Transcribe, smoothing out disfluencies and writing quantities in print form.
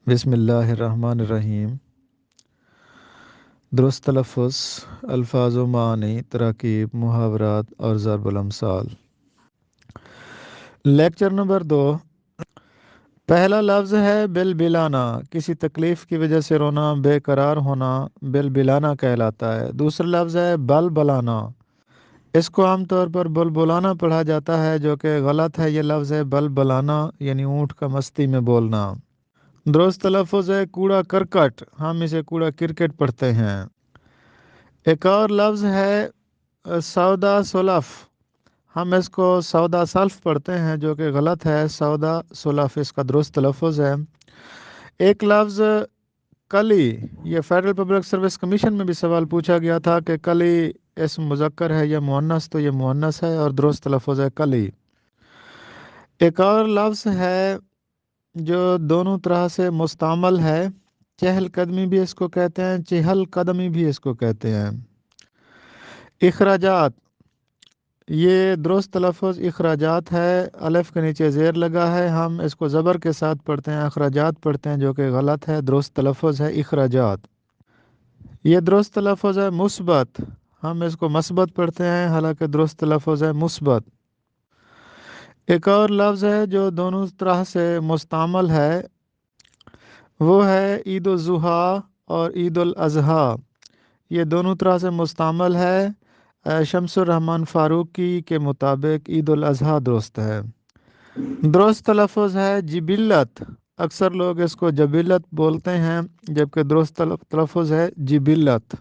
بسم اللہ الرحمن الرحیم۔ درست تلفظ، الفاظ و معنی، تراکیب، محاورات اور ضرب الامثال۔ Lecture number 2۔ پہلا لفظ ہے بالبلانہ، کسی تکلیف کی وجہ سے رونا، بے قرار ہونا بالبلانہ کہلاتا ہے۔ دوسرا لفظ ہے بلبلانہ، اس کو عام طور پر بلبلانہ پڑھا جاتا ہے جو کہ غلط ہے۔ یہ لفظ ہے بلبلانہ یعنی اونٹ کا مستی میں بولنا۔ درست تلفظ ہے کوڑا کرکٹ، ہم اسے کوڑا کرکٹ پڑھتے ہیں۔ ایک اور لفظ ہے سودا سلف، ہم اس کو سودا سلف پڑھتے ہیں جو کہ غلط ہے۔ سودا سلف اس کا درست تلفظ ہے۔ ایک لفظ کلی، یہ فیڈرل پبلک سروس کمیشن میں بھی سوال پوچھا گیا تھا کہ کلی اسم مذکر ہے یا مؤنث، تو یہ مؤنث ہے اور درست تلفظ ہے کلی۔ ایک اور لفظ ہے جو دونوں طرح سے مستعمل ہے، چہل قدمی بھی اس کو کہتے ہیں، چہل قدمی بھی اس کو کہتے ہیں۔ اخراجات، یہ درست تلفظ اخراجات ہے، الف کے نیچے زیر لگا ہے، ہم اس کو زبر کے ساتھ پڑھتے ہیں، اخراجات پڑھتے ہیں جو کہ غلط ہے۔ درست تلفظ ہے اخراجات۔ یہ درست تلفظ ہے مثبت، ہم اس کو مثبت پڑھتے ہیں، حالانکہ درست تلفظ ہے مثبت۔ ایک اور لفظ ہے جو دونوں طرح سے مستعمل ہے، وہ ہے عید الضحیٰ اور عید الاضحیٰ، یہ دونوں طرح سے مستعمل ہے۔ شمس الرحمن فاروقی کے مطابق عید الاضحیٰ درست ہے۔ درست تلفظ ہے جبلت، اکثر لوگ اس کو جبلت بولتے ہیں جبکہ درست تلفظ ہے جبلت۔